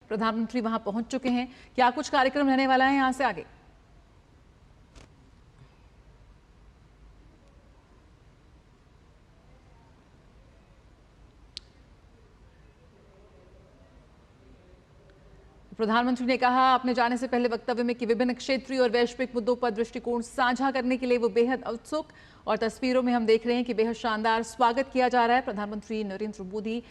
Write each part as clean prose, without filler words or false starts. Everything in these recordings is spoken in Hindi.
प्रधानमंत्री वहां पहुंच चुके हैं। क्या कुछ कार्यक्रम रहने वाला है यहां से आगे? प्रधानमंत्री ने कहा अपने जाने से पहले वक्तव्य में कि विभिन्न क्षेत्रीय और वैश्विक मुद्दों पर दृष्टिकोण साझा करने के लिए वो बेहद उत्सुक, और तस्वीरों में हम देख रहे हैं कि बेहद शानदार स्वागत किया जा रहा है। प्रधानमंत्री नरेंद्र मोदी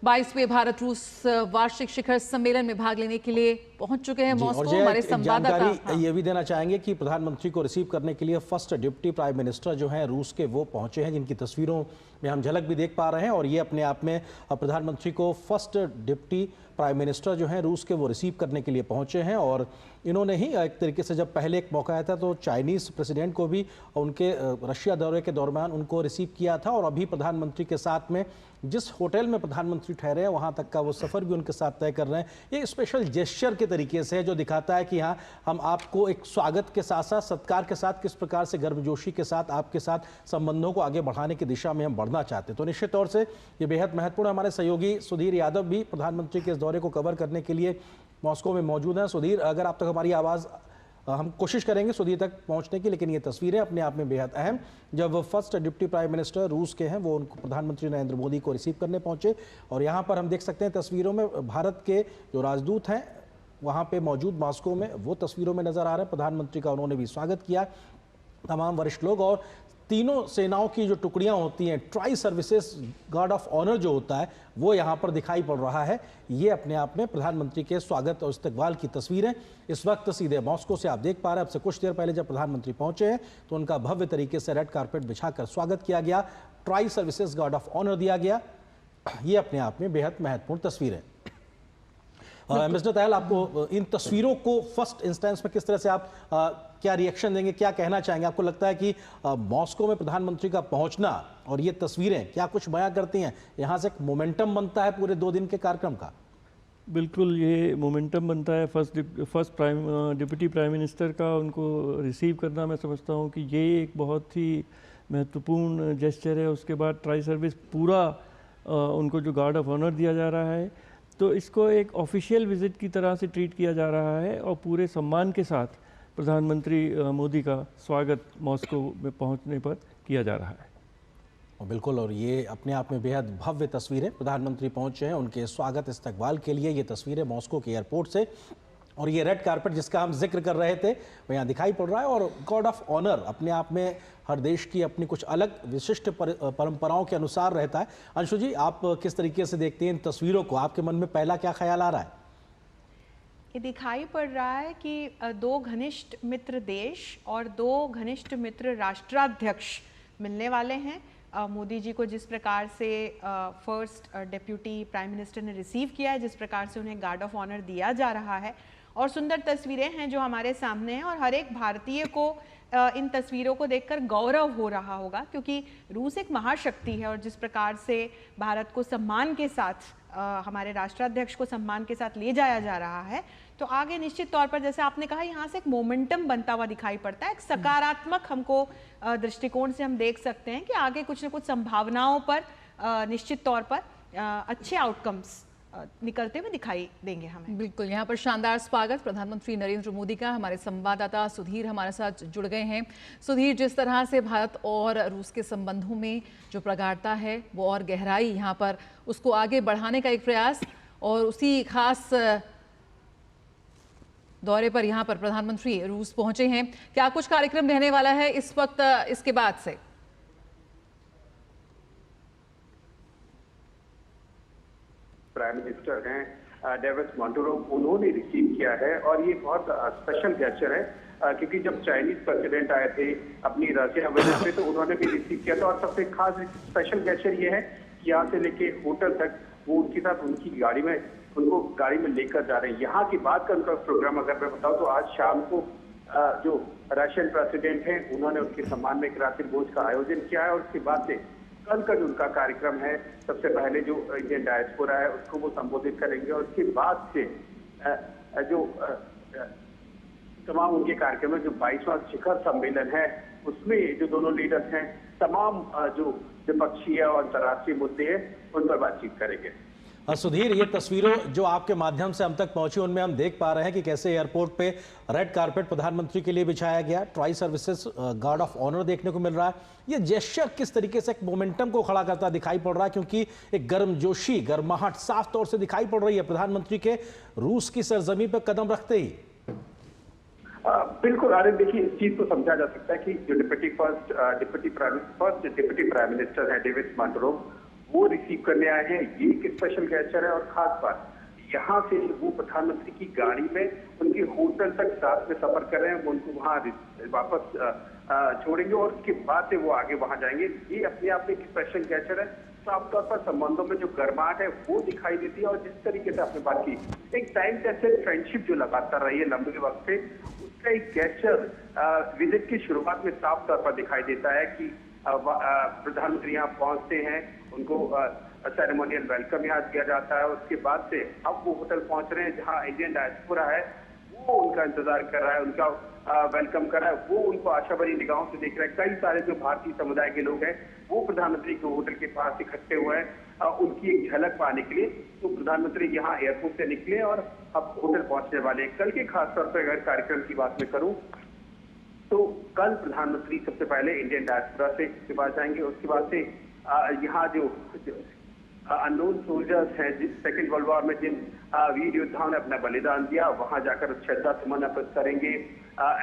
22वें भारत रूस वार्षिक शिखर सम्मेलन में भाग लेने के लिए पहुंच चुके हैं मॉस्को। हमारे संवाददाता ये भी देना चाहेंगे कि प्रधानमंत्री को रिसीव करने के लिए फर्स्ट डिप्टी प्राइम मिनिस्टर जो हैं रूस के, वो पहुंचे हैं, जिनकी तस्वीरों में हम झलक भी देख पा रहे हैं। और ये अपने आप में प्रधानमंत्री को फर्स्ट डिप्टी प्राइम मिनिस्टर जो हैं रूस के, वो रिसीव करने के लिए पहुंचे हैं। और इन्होंने ही एक तरीके से जब पहले एक मौका आया था तो चाइनीज़ प्रेसिडेंट को भी उनके रशिया दौरे के दौरान उनको रिसीव किया था, और अभी प्रधानमंत्री के साथ में जिस होटल में प्रधानमंत्री ठहरे हैं वहाँ तक का वो सफ़र भी उनके साथ तय कर रहे हैं। ये स्पेशल जेस्चर के तरीके से है जो दिखाता है कि हाँ, हम आपको एक स्वागत के साथ साथ सत्कार के साथ किस प्रकार से गर्मजोशी के साथ आपके साथ संबंधों को आगे बढ़ाने की दिशा में हम बढ़ना चाहते हैं। तो निश्चित तौर से ये बेहद महत्वपूर्ण। हमारे सहयोगी सुधीर यादव भी प्रधानमंत्री के इस दौरे को कवर करने के लिए मॉस्को में मौजूद हैं। सुधीर, अगर आप तक हमारी आवाज़, हम कोशिश करेंगे सुधीर तक पहुंचने की, लेकिन ये तस्वीरें अपने आप में बेहद अहम, जब फर्स्ट डिप्टी प्राइम मिनिस्टर रूस के हैं वो उनको प्रधानमंत्री नरेंद्र मोदी को रिसीव करने पहुंचे। और यहाँ पर हम देख सकते हैं तस्वीरों में भारत के जो राजदूत हैं वहाँ पे मौजूद मॉस्को में, वो तस्वीरों में नजर आ रहे हैं। प्रधानमंत्री का उन्होंने भी स्वागत किया, तमाम वरिष्ठ लोग। और तीनों सेनाओं की जो टुकड़ियां होती हैं, tri services guard of honour जो होता है, वो यहाँ पर दिखाई पड़ रहा है। ये अपने आप में प्रधानमंत्री के स्वागत और इस्तकबाल की तस्वीरें इस वक्त सीधे मॉस्को से आप देख पा रहे हैं। अब से कुछ देर पहले जब प्रधानमंत्री पहुंचे हैं तो उनका भव्य तरीके से रेड कारपेट बिछाकर स्वागत किया गया, tri services guard of honour दिया गया। ये अपने आप में बेहद महत्वपूर्ण तस्वीरें। मिस्टर दयाल, आपको इन तस्वीरों को फर्स्ट इंस्टेंस में किस तरह से आप क्या रिएक्शन देंगे, क्या कहना चाहेंगे? आपको लगता है कि मॉस्को में प्रधानमंत्री का पहुंचना और ये तस्वीरें क्या कुछ बयां करती हैं? यहाँ से एक मोमेंटम बनता है पूरे 2 दिन के कार्यक्रम का। बिल्कुल, ये मोमेंटम बनता है फर्स्ट डिप्टी प्राइम मिनिस्टर का। उनको रिसीव करना, मैं समझता हूँ कि ये एक बहुत ही महत्वपूर्ण जेस्चर है। उसके बाद ट्राई सर्विस पूरा उनको जो गार्ड ऑफ ऑनर दिया जा रहा है, तो इसको एक ऑफिशियल विजिट की तरह से ट्रीट किया जा रहा है और पूरे सम्मान के साथ प्रधानमंत्री मोदी का स्वागत मॉस्को में पहुंचने पर किया जा रहा है। और बिल्कुल, और ये अपने आप में बेहद भव्य तस्वीरें, प्रधानमंत्री पहुंचे हैं उनके स्वागत इस्तकबाल के लिए। ये तस्वीरें मॉस्को के एयरपोर्ट से, और ये रेड कारपेट जिसका हम जिक्र कर रहे थे वो यहाँ दिखाई पड़ रहा है। और गार्ड ऑफ ऑनर अपने आप में हर देश की अपनी कुछ अलग विशिष्ट परंपराओं के अनुसार रहता है। अंशु जी, आप किस तरीके से देखते हैं इन तस्वीरों को? आपके मन में पहला क्या ख्याल आ रहा है? ये दिखाई पड़ रहा है कि 2 घनिष्ठ मित्र देश और 2 घनिष्ठ मित्र राष्ट्राध्यक्ष मिलने वाले हैं। मोदी जी को जिस प्रकार से फर्स्ट डिप्टी प्राइम मिनिस्टर ने रिसीव किया है, जिस प्रकार से उन्हें गार्ड ऑफ ऑनर दिया जा रहा है, और सुंदर तस्वीरें हैं जो हमारे सामने हैं। और हर एक भारतीय को इन तस्वीरों को देखकर गौरव हो रहा होगा, क्योंकि रूस एक महाशक्ति है और जिस प्रकार से भारत को सम्मान के साथ, हमारे राष्ट्राध्यक्ष को सम्मान के साथ ले जाया जा रहा है, तो आगे निश्चित तौर पर, जैसे आपने कहा, यहाँ से एक मोमेंटम बनता हुआ दिखाई पड़ता है। एक सकारात्मक हमको दृष्टिकोण से हम देख सकते हैं कि आगे कुछ न कुछ संभावनाओं पर निश्चित तौर पर अच्छे आउटकम्स निकलते हुए दिखाई देंगे हमें। बिल्कुल, यहाँ पर शानदार स्वागत प्रधानमंत्री नरेंद्र मोदी का। हमारे संवाददाता सुधीर हमारे साथ जुड़ गए हैं। सुधीर, जिस तरह से भारत और रूस के संबंधों में जो प्रगाढ़ता है वो और गहराई, यहाँ पर उसको आगे बढ़ाने का एक प्रयास, और उसी खास दौरे पर यहाँ पर प्रधानमंत्री रूस पहुंचे हैं। क्या कुछ कार्यक्रम रहने वाला है इस वक्त इसके बाद से? प्राइम मिनिस्टर हैं डेविड मोंटेरो, उन्होंने रिसीव किया है। और ये बहुत स्पेशल जेस्चर है क्योंकि जब चाइनीज प्रेसिडेंट आए थे अपनी रशिया विजिट पे तो उन्होंने भी रिसीव किया था। और सबसे खास स्पेशल जेस्चर ये है कि यहाँ से लेके होटल तक वो उनके साथ उनकी गाड़ी में, उनको गाड़ी में लेकर जा रहे हैं। यहाँ की बात का उनका प्रोग्राम अगर मैं बताऊँ तो आज शाम को जो रशियन प्रेसिडेंट हैं उन्होंने उनके सम्मान में एक रात्रि भोज का आयोजन किया है। और उसके बाद से कल का जो उनका कार्यक्रम है, सबसे पहले जो इंडियन डायस्पोरा है उसको वो संबोधित करेंगे। और उसके बाद से जो तमाम उनके कार्यक्रम है, जो 22वां शिखर सम्मेलन है, उसमें जो दोनों लीडर्स हैं तमाम जो द्विपक्षीय और अंतर्राष्ट्रीय मुद्दे हैं उन पर बातचीत करेंगे। सुधीर, ये तस्वीरों जो आपके माध्यम से हम तक पहुंची उनमें हम देख पा रहे हैं कि कैसे एयरपोर्ट पे रेड कारपेट प्रधानमंत्री के लिए बिछाया गया, tri services guard of honour देखने को मिल रहा है। ये जेस्चर किस तरीके से एक मोमेंटम को खड़ा करता दिखाई पड़ रहा है, क्योंकि एक गर्मजोशी, गर्माहट साफ तौर से दिखाई पड़ रही है प्रधानमंत्री के रूस की सरजमी पर कदम रखते ही। बिल्कुल आर्यन, देखिए इस चीज को समझा जा सकता है कि जो डिप्टी प्राइम मिनिस्टर है डेविड मांटुरोव, वो रिसीव करने आए हैं। ये एक स्पेशल गेस्चर है और खास बात यहाँ से वो प्रधानमंत्री की गाड़ी में उनके होटल तक साथ में सफर कर रहे हैं। वो उनको वहाँ वापस छोड़ेंगे और उसके बाद से वो आगे वहां जाएंगे। ये अपने आप में एक स्पेशल गेस्चर है। साफ तौर पर संबंधों में जो गर्माहट है वो दिखाई देती है और जिस तरीके से आपने बात की, एक टाइम टेस्टेड फ्रेंडशिप जो लगातार रही है लंबे वक्त से, उसका एक गेस्चर विजिट की शुरुआत में साफ तौर पर दिखाई देता है कि प्रधानमंत्री यहाँ पहुंचते हैं, उनको सेरेमोनियल वेलकम यहाँ दिया जाता है। उसके बाद से अब वो होटल पहुंच रहे हैं जहाँ इंडियन डायस्पोरा है वो उनका इंतजार कर रहा है, उनका वेलकम कर रहा है। वो उनको आशा भरी निगाहों से देख रहे हैं। कई सारे जो भारतीय समुदाय के लोग हैं वो प्रधानमंत्री के होटल के पास इकट्ठे हुए हैं उनकी एक झलक पाने के लिए। तो प्रधानमंत्री यहाँ एयरपोर्ट से निकले और अब होटल पहुंचने वाले हैं। कल के खासतौर पर अगर कार्यक्रम की बात मैं करूं तो कल प्रधानमंत्री सबसे पहले इंडियन डायस्पोरा से के पास जाएंगे। उसके बाद से यहाँ जो अननोन सोल्जर्स हैं, जिस सेकेंड वर्ल्ड वॉर में जिन वीर योद्धाओं ने अपना बलिदान दिया, वहां जाकर श्रद्धा सुमन अर्पित करेंगे।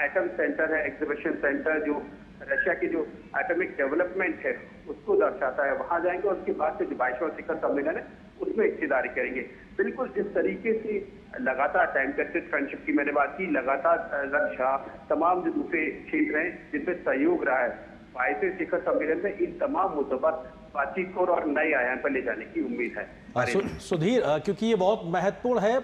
एटम सेंटर है, एग्जीबिशन सेंटर जो रशिया की जो एटॉमिक डेवलपमेंट है उसको दर्शाता है, वहां जाएंगे। और उसके बाद से जो 22वां शिखर सम्मेलन है उसमें हिस्सेदारी करेंगे। बिल्कुल जिस तरीके से लगातार टाइम टेस्टेड फ्रेंडशिप की मैंने बात की, लगातार रक्षा, तमाम जो दूसरे क्षेत्र हैं जिनमें सहयोग रहा है, 22वें शिखर सम्मेलन में इन तमाम मुद्दों पर बातचीत को और नए आयाम पर ले जाने की उम्मीद है। सुधीर, क्योंकि ये बहुत महत्वपूर्ण है,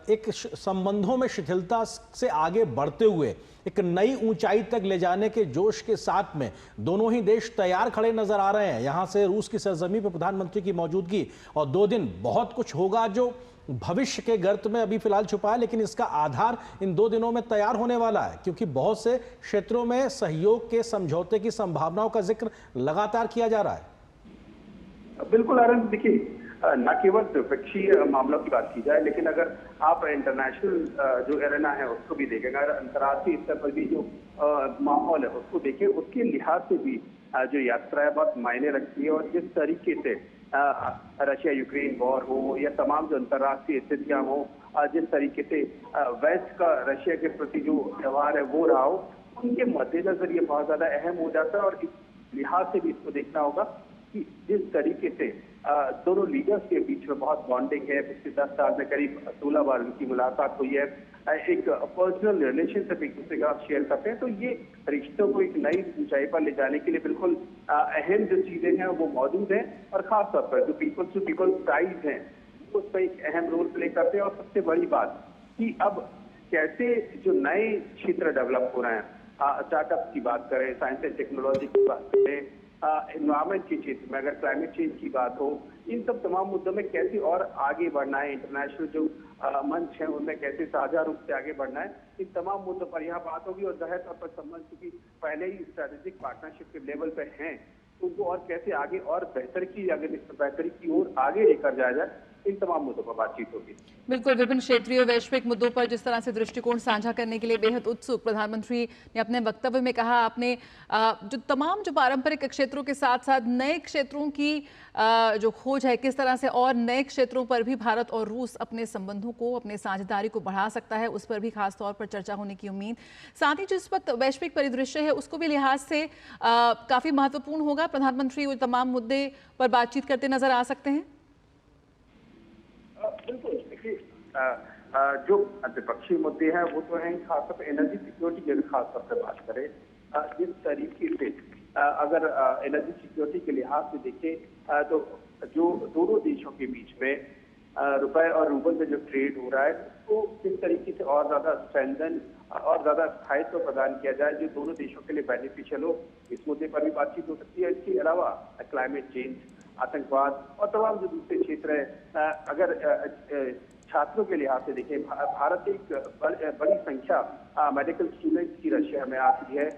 एक संबंधों में शिथिलता से आगे बढ़ते हुए एक नई ऊंचाई तक ले जाने के जोश के साथ में दोनों ही देश तैयार खड़े नजर आ रहे हैं। यहां से रूस की सरजमी पर प्रधानमंत्री की मौजूदगी और 2 दिन बहुत कुछ होगा जो भविष्य के गर्त में अभी फिलहाल छुपा है, लेकिन इसका आधार इन 2 दिनों में तैयार होने वाला है, क्योंकि बहुत से क्षेत्रों में सहयोग के समझौते की संभावनाओं का जिक्र लगातार किया जा रहा है। बिल्कुल आनंद, देखिए न केवल द्विपक्षीय मामलों की बात की जाए, लेकिन अगर आप इंटरनेशनल जो एरेना है उसको भी देखें, अगर अंतर्राष्ट्रीय स्तर पर भी जो माहौल है उसको देखें, उसके लिहाज से भी जो यात्रा है बहुत मायने रखती है। और जिस तरीके से रशिया यूक्रेन वॉर हो या तमाम जो अंतर्राष्ट्रीय स्थितियां हो, जिस तरीके से वेस्ट का रशिया के प्रति जो व्यवहार है वो रहा हो, उनके मद्देनजर ये बहुत ज्यादा अहम हो जाता है। और इस लिहाज से भी इसको देखना होगा कि जिस तरीके से दोनों लीडर्स के बीच में बहुत बॉन्डिंग है, पिछले 10 साल में करीब 16 बार उनकी मुलाकात हुई है, एक पर्सनल रिलेशनशिप एक दूसरे का शेयर करते हैं, तो ये रिश्तों को एक नई ऊंचाई पर ले जाने के लिए बिल्कुल अहम जो चीजें हैं वो मौजूद हैं। और खासतौर पर जो पीपल टू पीपल टाइज हैं उस पर एक अहम रोल प्ले करते हैं। और सबसे बड़ी बात कि अब कैसे जो नए क्षेत्र डेवलप हो रहे हैं, स्टार्टअप की बात करें, साइंस एंड टेक्नोलॉजी की बात करें, एनवायरमेंट के क्षेत्र में अगर क्लाइमेट चेंज की बात हो, इन सब तमाम मुद्दों में कैसे और आगे बढ़ना है, इंटरनेशनल जो मंच है उनमें कैसे साझा रूप से आगे बढ़ना है, इन तमाम मुद्दों पर यहाँ बात होगी। और जाहिर तौर पर संबंध क्योंकि पहले ही स्ट्रेटेजिक पार्टनरशिप के लेवल पे हैं, तो उनको और कैसे आगे और बेहतरी की ओर आगे लेकर जाया जाए, इन तमाम मुद्दों पर बातचीत होगी। बिल्कुल, विभिन्न क्षेत्रीय वैश्विक मुद्दों पर जिस तरह से दृष्टिकोण साझा करने के लिए बेहद उत्सुक प्रधानमंत्री ने अपने वक्तव्य में कहा। आपने जो तमाम जो पारंपरिक क्षेत्रों के साथ साथ नए क्षेत्रों की जो खोज है, किस तरह से और नए क्षेत्रों पर भी भारत और रूस अपने संबंधों को, अपने साझेदारी को बढ़ा सकता है, उस पर भी खास तौर पर चर्चा होने की उम्मीद। साथ ही जिस वक्त वैश्विक परिदृश्य है उसको भी लिहाज से काफी महत्वपूर्ण होगा। प्रधानमंत्री वो तमाम मुद्दे पर बातचीत करते नजर आ सकते हैं। बिल्कुल, देखिए जो द्विपक्षीय मुद्दे हैं वो तो हैं, खासतौर पर एनर्जी सिक्योरिटी की अगर खासतौर पर बात करें, जिस तरीके से अगर एनर्जी सिक्योरिटी के लिहाज से देखें तो जो दोनों देशों के बीच में रुपए और रूबल में जो ट्रेड हो रहा है उसको किस तरीके से और ज्यादा स्ट्रेंथन और ज्यादा स्थायित्व प्रदान किया जाए जो दोनों देशों के लिए बेनिफिशियल हो, इस मुद्दे पर भी बातचीत हो सकती है। इसके अलावा क्लाइमेट चेंज, आतंकवाद और तमाम जो दूसरे क्षेत्र है, अगर छात्रों के लिहाज से देखें, भारत एक बड़ी संख्या मेडिकल स्टूडेंट्स की रशिया में आती है।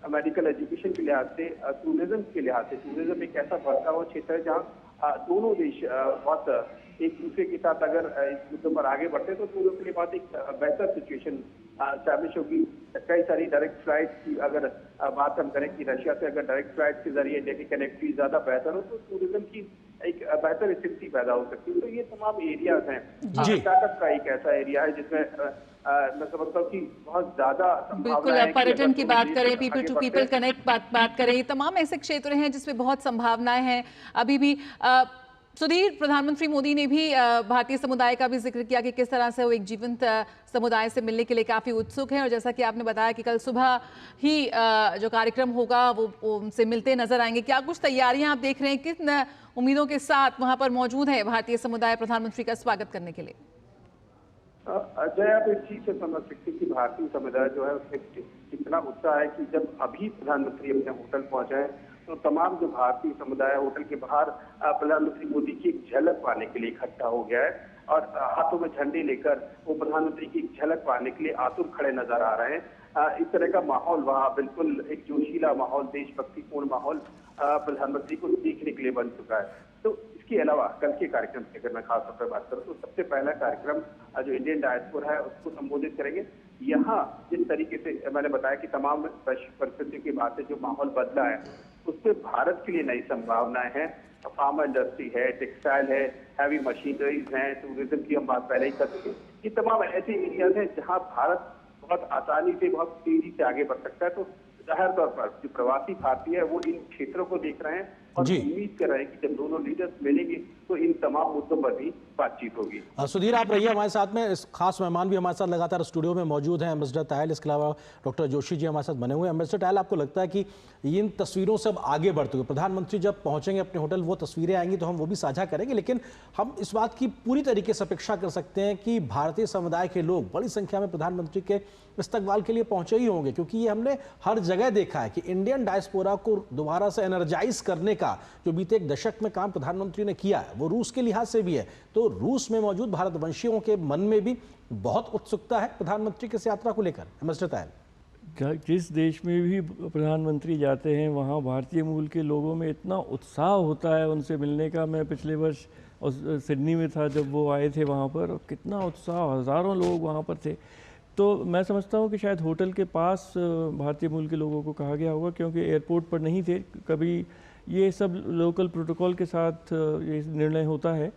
मेडिकल एजुकेशन के लिहाज से, टूरिज्म के लिहाज से, टूरिज्म एक ऐसा बढ़ता हुआ क्षेत्र है जहाँ दोनों देश बहुत एक दूसरे के साथ अगर इस मुद्दों पर आगे बढ़ते तो दोनों के लिए बहुत एक बेहतर सिचुएशन स्टैब्लिश होगी। कई सारी डायरेक्ट फ्लाइट की अगर बात हम करें कि रशिया से अगर डायरेक्ट फ्लाइट के जरिए इंडिया की कनेक्टिविटी ज्यादा बेहतर हो तो टूरिज्म की एक बेहतर स्थिति पैदा हो सकती है। तो ये तमाम एरियाज हैं। स्टार्टअप का एक ऐसा एरिया है जिसमें मैं समझता हूँ कि बहुत ज्यादा बिल्कुल, पर्यटन की बात करें, पीपल टू पीपल कनेक्ट बात करें, ये तमाम ऐसे क्षेत्र हैं जिसमें बहुत संभावनाएं हैं अभी भी। सुधीर, प्रधानमंत्री मोदी ने भी भारतीय समुदाय का भी जिक्र किया कि किस तरह से वो एक जीवंत समुदाय से मिलने के लिए काफी उत्सुक हैं, और जैसा कि आपने बताया कि कल सुबह ही जो कार्यक्रम होगा वो उनसे मिलते नजर आएंगे। क्या कुछ तैयारियां आप देख रहे हैं, किन उम्मीदों के साथ वहां पर मौजूद है भारतीय समुदाय प्रधानमंत्री का स्वागत करने के लिए? अजय, आप इस चीज से समझ सकते हैं कि भारतीय समुदाय जो है उसमें कितना उत्साह है कि जब अभी प्रधानमंत्री अपने होटल पहुंचे हैं तो तमाम जो भारतीय समुदाय होटल के बाहर प्रधानमंत्री मोदी की एक झलक पाने के लिए इकट्ठा हो गया है और हाथों में झंडे लेकर वो प्रधानमंत्री की एक झलक पाने के लिए आतुर खड़े नजर आ रहे हैं। इस तरह का माहौल वहाँ बिल्कुल एक जोशीला माहौल, देशभक्तिपूर्ण माहौल प्रधानमंत्री को देखने के लिए बन चुका है। तो इसके अलावा कल के कार्यक्रम की अगर मैं खास तौर पर बात करूं तो सबसे पहला कार्यक्रम जो इंडियन डायस्पोरा है उसको संबोधित करेंगे। यहाँ जिस तरीके से मैंने बताया कि तमाम वैश्विक परिस्थितियों की बात है, जो माहौल बदला है उससे भारत के लिए नई संभावनाएं हैं। फार्मा इंडस्ट्री है, टेक्सटाइल है, हैवी मशीनरीज हैं, टूरिज्म की हम बात पहले ही कर चुके। ये तमाम ऐसे एरियाज हैं जहाँ भारत बहुत आसानी से, बहुत तेजी से आगे बढ़ सकता है। तो जाहिर तौर पर जो प्रवासी भारतीय है वो इन क्षेत्रों को देख रहे हैं और उम्मीद कर रहे हैं कि जब दोनों लीडर्स मिलेंगे तो इन तमाम मुद्दों पर भी बातचीत होगी। सुधीर, आप रहिए हमारे साथ में। इस खास मेहमान भी हमारे साथ लगातार स्टूडियो में मौजूद हैं, एम्बेसडर तायल, इसके अलावा डॉक्टर जोशी जी हमारे साथ बने हुए हैं। एम्बेसडर तायल, आपको लगता है कि इन तस्वीरों से अब आगे बढ़ते हुए प्रधानमंत्री जब पहुंचेंगे अपने होटल, वो तस्वीरें आएंगी तो हम वो भी साझा करेंगे, लेकिन हम इस बात की पूरी तरीके से अपेक्षा कर सकते हैं कि भारतीय समुदाय के लोग बड़ी संख्या में प्रधानमंत्री के इस्तकबाल के लिए पहुंचे ही होंगे, क्योंकि ये हमने हर जगह देखा है कि इंडियन डायस्पोरा को दोबारा से एनर्जाइज करने का जो बीते एक दशक में काम प्रधानमंत्री ने किया है वो रूस के लिहाज से भी है। तो रूस में मौजूद भारतवंशियों के मन में भी बहुत उत्सुकता है प्रधानमंत्री की इस यात्रा को लेकर। एम्बेसडर तायल, जिस देश में भी प्रधानमंत्री जाते हैं वहाँ भारतीय मूल के लोगों में इतना उत्साह होता है उनसे मिलने का। मैं पिछले वर्ष सिडनी में था जब वो आए थे वहाँ पर, और कितना उत्साह, हज़ारों लोग वहाँ पर थे। तो मैं समझता हूँ कि शायद होटल के पास भारतीय मूल के लोगों को कहा गया होगा, क्योंकि एयरपोर्ट पर नहीं थे कभी। ये सब लोकल प्रोटोकॉल के साथ ये निर्णय होता है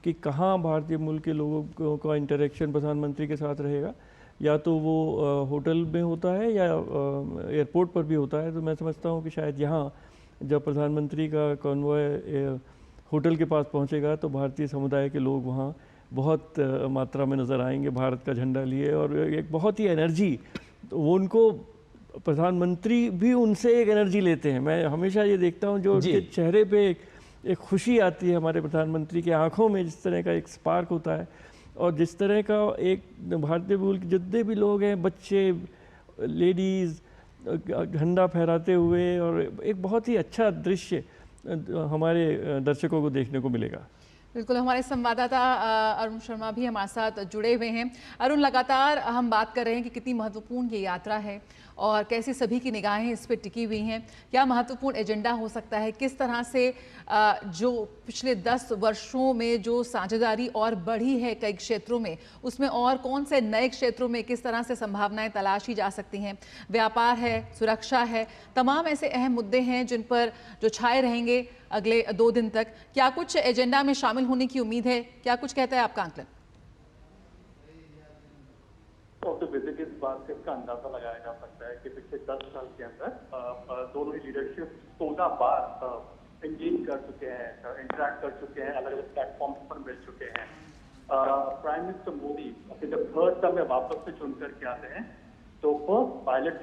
कि कहाँ भारतीय मूल के लोगों का इंटरेक्शन प्रधानमंत्री के साथ रहेगा, या तो वो होटल में होता है या एयरपोर्ट पर भी होता है। तो मैं समझता हूँ कि शायद यहाँ जब प्रधानमंत्री का कॉन्वॉय होटल के पास पहुँचेगा तो भारतीय समुदाय के लोग वहाँ बहुत मात्रा में नज़र आएंगे भारत का झंडा लिए, और एक बहुत ही एनर्जी, तो वो उनको प्रधानमंत्री भी उनसे एक एनर्जी लेते हैं। मैं हमेशा ये देखता हूँ जो उनके चेहरे पे एक खुशी आती है, हमारे प्रधानमंत्री की आंखों में जिस तरह का एक स्पार्क होता है, और जिस तरह का एक भारतीय मूल के जितने भी लोग हैं, बच्चे, लेडीज़, झंडा फहराते हुए, और एक बहुत ही अच्छा दृश्य हमारे दर्शकों को देखने को मिलेगा। बिल्कुल, हमारे संवाददाता अरुण शर्मा भी हमारे साथ जुड़े हुए हैं। अरुण, लगातार हम बात कर रहे हैं कि कितनी महत्वपूर्ण ये यात्रा है और कैसे सभी की निगाहें इस पर टिकी हुई हैं। क्या महत्वपूर्ण एजेंडा हो सकता है, किस तरह से जो पिछले 10 वर्षों में जो साझेदारी और बढ़ी है कई क्षेत्रों में, उसमें और कौन से नए क्षेत्रों में किस तरह से संभावनाएं तलाशी जा सकती हैं। व्यापार है, सुरक्षा है, तमाम ऐसे अहम मुद्दे हैं जिन पर जो छाए रहेंगे अगले 2 दिन तक। क्या कुछ एजेंडा में शामिल होने की उम्मीद है, क्या कुछ कहता है आपका आंकलन? तो विजिट इस बात से इसका अंदाजा लगाया जा सकता है कि पिछले 10 साल के अंदर दोनों ही लीडरशिप 14 बार इंगेज कर चुके हैं, इंटरेक्ट कर चुके हैं, अलग अलग प्लेटफॉर्म पर मिल चुके हैं। प्राइम मिनिस्टर मोदी अपने जब 3rd टर्म में वापस से चुन कर के आते हैं तो फर्स्ट पायलट